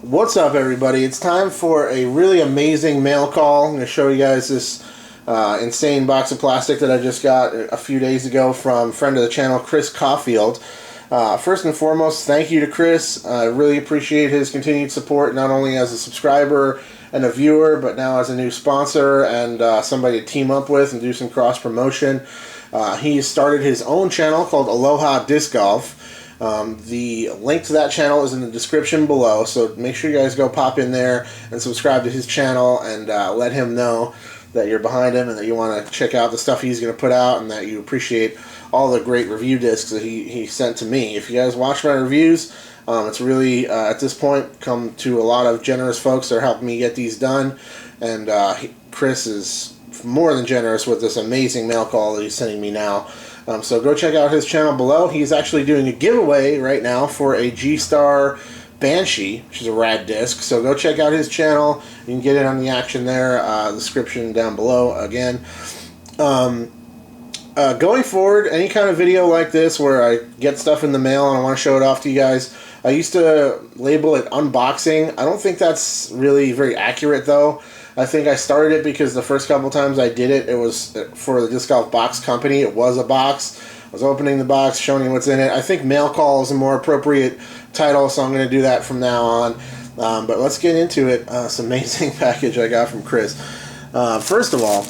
What's up, everybody? It's time for a really amazing mail call. I'm going to show you guys this insane box of plastic that I just got a few days ago from friend of the channel, Chris Caulfield. First and foremost, thank you to Chris. I really appreciate his continued support, not only as a subscriber and a viewer, but now as a new sponsor and somebody to team up with and do some cross-promotion. He started his own channel called Aloha Disc Golf. The link to that channel is in the description below, so make sure you guys go pop in there and subscribe to his channel and let him know that you're behind him and that you want to check out the stuff he's going to put out and that you appreciate all the great review discs that he sent to me. If you guys watch my reviews, it's really, at this point, come to a lot of generous folks that are helping me get these done, and Chris is more than generous with this amazing mail call that he's sending me now. So go check out his channel below. He's actually doing a giveaway right now for a G-Star Banshee, which is a rad disc. So go check out his channel. You can get in on the action there. Description down below again. Going forward, any kind of video like this where I get stuff in the mail and I want to show it off to you guys, I used to label it unboxing. I don't think that's really very accurate, though. I think I started it because the first couple times I did it, it was for the Disc Golf Box Company. It was a box. I was opening the box, showing you what's in it. I think mail call is a more appropriate title, so I'm going to do that from now on. But let's get into it. It's an amazing package I got from Chris. First of all,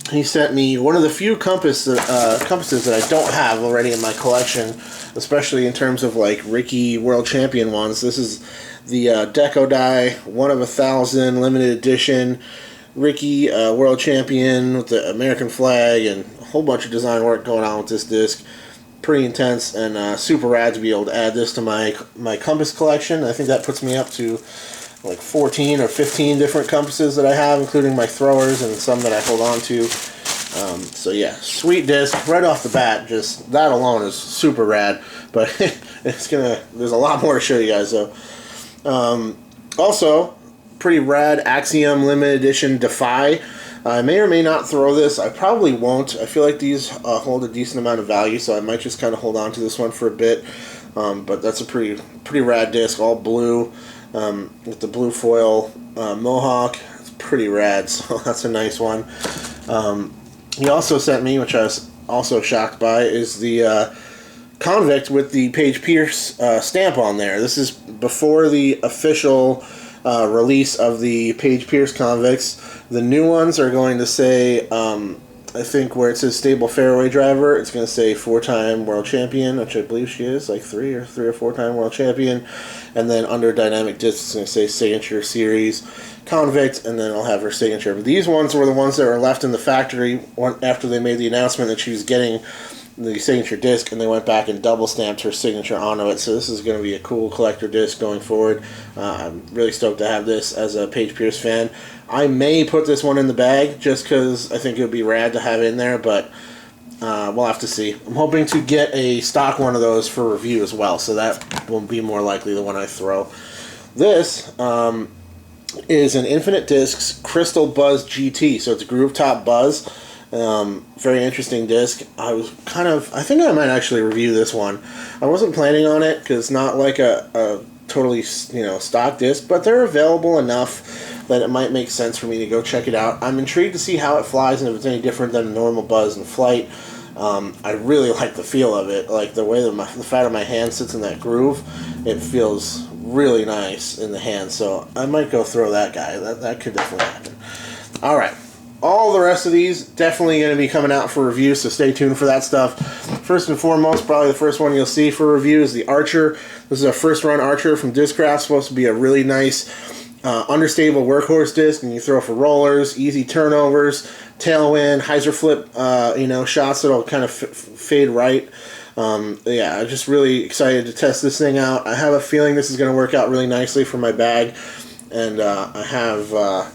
he sent me one of the few compasses that I don't have already in my collection, especially in terms of like Ricky World Champion ones. This is the Deco Die 1 of 1,000 limited edition Ricky World Champion with the American flag and a whole bunch of design work going on with this disc. Pretty intense and super rad to be able to add this to my compass collection. I think that puts me up to like 14 or 15 different compasses that I have, including my throwers and some that I hold on to. So yeah, sweet disc right off the bat. Just that alone is super rad, but there's a lot more to show you guys though. Also, pretty rad Axiom limited edition Defy. I may or may not throw this. I probably won't. I feel like these hold a decent amount of value, so I might just kind of hold on to this one for a bit. But that's a pretty rad disc, all blue, with the blue foil mohawk. It's pretty rad, so that's a nice one. He also sent me, which I was also shocked by, is the Convict with the Paige Pierce stamp on there. This is before the official release of the Paige Pierce Convicts. The new ones are going to say, I think where it says stable fairway driver, it's going to say 4-time world champion, which I believe she is, like 3 or 4-time world champion. And then under dynamic disc, it's going to say signature series Convict, and then I'll have her signature. But these ones were the ones that were left in the factory after they made the announcement that she was getting the signature disc, and they went back and double stamped her signature onto it. So this is going to be a cool collector disc going forward. I'm really stoked to have this as a Paige Pierce fan. I may put this one in the bag just because I think it would be rad to have in there, but we'll have to see. I'm hoping to get a stock one of those for review as well, so that will be more likely the one I throw. This is an Infinite Discs Crystal Buzz GT, so it's Groove Top Buzz. Very interesting disc. I think I might actually review this one. I wasn't planning on it because it's not like a totally stock disc, but they're available enough that it might make sense for me to go check it out. I'm intrigued to see how it flies and if it's any different than a normal Buzz in flight. I really like the feel of it, like the way the fat of my hand sits in that groove. It feels really nice in the hand, so I might go throw that guy. That could definitely happen. All right. All the rest of these definitely going to be coming out for review, so stay tuned for that stuff. First and foremost, probably the first one you'll see for review is the Archer. This is a first-run Archer from Discraft. Supposed to be a really nice understable workhorse disc, and you throw for rollers, easy turnovers, tailwind, hyzer flip, shots that'll kind of fade right. Yeah, I'm just really excited to test this thing out. I have a feeling this is going to work out really nicely for my bag, and I have...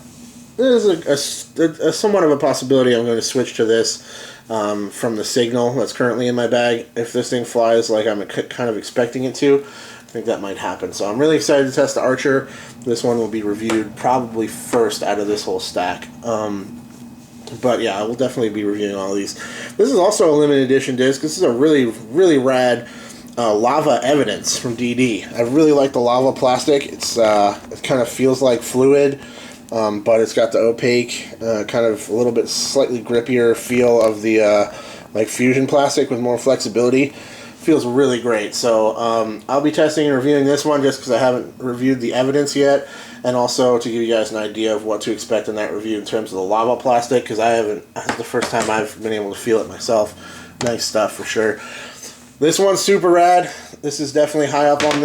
There's a somewhat of a possibility I'm going to switch to this from the Signal that's currently in my bag. If this thing flies like I'm kind of expecting it to, I think that might happen. So I'm really excited to test the Archer. This one will be reviewed probably first out of this whole stack. But yeah, I will definitely be reviewing all of these. This is also a limited edition disc. This is a really, really rad Lava Evidence from DD. I really like the lava plastic. It kind of feels like fluid, but it's got the opaque, kind of a little bit slightly grippier feel of the like fusion plastic with more flexibility. Feels really great. So I'll be testing and reviewing this one just because I haven't reviewed the Evidence yet, and also to give you guys an idea of what to expect in that review in terms of the lava plastic, because I haven't. It's the first time I've been able to feel it myself. Nice stuff for sure. This one's super rad. This is definitely high up on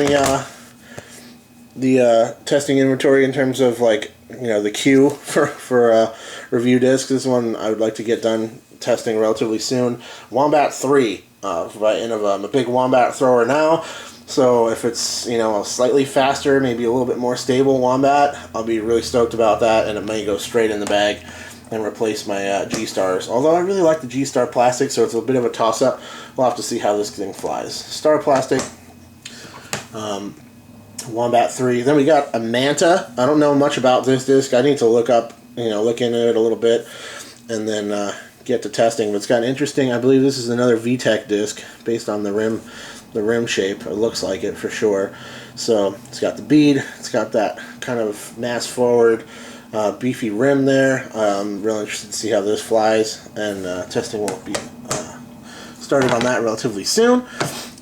the testing inventory in terms of, like, you know, the queue for review discs. This one I would like to get done testing relatively soon. Wombat 3. I'm a big Wombat thrower now, so if it's, you know, a slightly faster, maybe a little bit more stable Wombat, I'll be really stoked about that, and it may go straight in the bag and replace my G-Stars. Although I really like the G-Star plastic, so it's a bit of a toss-up. We'll have to see how this thing flies. Star plastic, Wombat 3. Then we got a Manta. I don't know much about this disc. I need to look into it a little bit, and then get to testing. But it's got an interesting, I believe this is another VTech disc based on the rim shape. It looks like it for sure. So it's got the bead. It's got that kind of mass forward, beefy rim there. I'm really interested to see how this flies, and testing will be started on that relatively soon.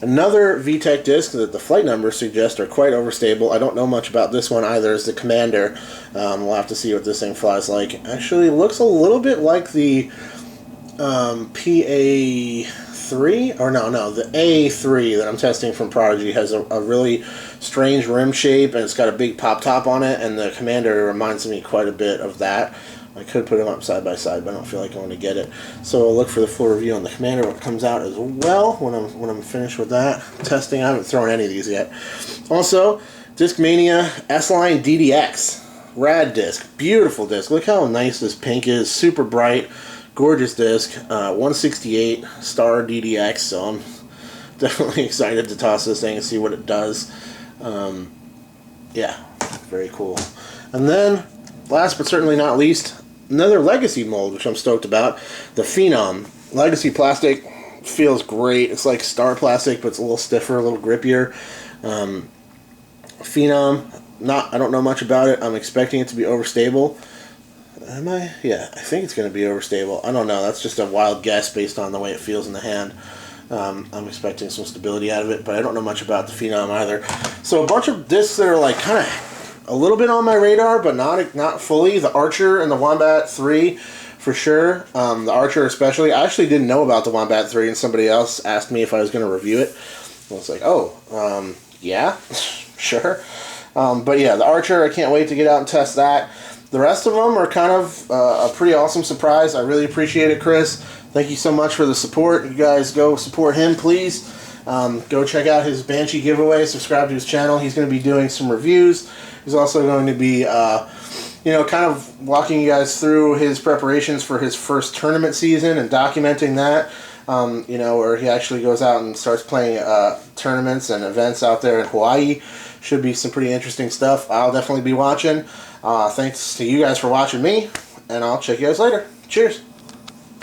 Another VTech disc that the flight numbers suggest are quite overstable. I don't know much about this one either. Is the Commander. We'll have to see what this thing flies like. Actually, it looks a little bit like the PA3, or no, the A3 that I'm testing from Prodigy has a really strange rim shape, and it's got a big pop top on it, and the Commander reminds me quite a bit of that. I could put them up side by side, but I don't feel like I want to get it. So I'll look for the full review on the Commander when it comes out as well, when I'm finished with that testing. I haven't thrown any of these yet. Also, Discmania S-Line DDX. Rad disc. Beautiful disc. Look how nice this pink is. Super bright. Gorgeous disc. 168 star DDX, so I'm definitely excited to toss this thing and see what it does. Yeah, very cool. And then, last but certainly not least, another Legacy mold, which I'm stoked about. The Phenom. Legacy plastic feels great. It's like star plastic, but it's a little stiffer, a little grippier. Phenom, I don't know much about it. I'm expecting it to be overstable. Am I? Yeah, I think it's going to be overstable. I don't know. That's just a wild guess based on the way it feels in the hand. I'm expecting some stability out of it, but I don't know much about the Phenom either. So a bunch of discs that are like kind of a little bit on my radar, but not fully. The Archer and the Wombat 3 for sure. The Archer especially. I actually didn't know about the Wombat 3, and somebody else asked me if I was going to review it. I was like, oh, yeah, sure. But yeah, the Archer, I can't wait to get out and test that. The rest of them are kind of a pretty awesome surprise. I really appreciate it, Chris. Thank you so much for the support. You guys go support him, please. Go check out his Banshee giveaway. Subscribe to his channel. He's going to be doing some reviews. He's also going to be, kind of walking you guys through his preparations for his first tournament season and documenting that. Where he actually goes out and starts playing tournaments and events out there in Hawaii. Should be some pretty interesting stuff. I'll definitely be watching. Thanks to you guys for watching me, and I'll check you guys later. Cheers.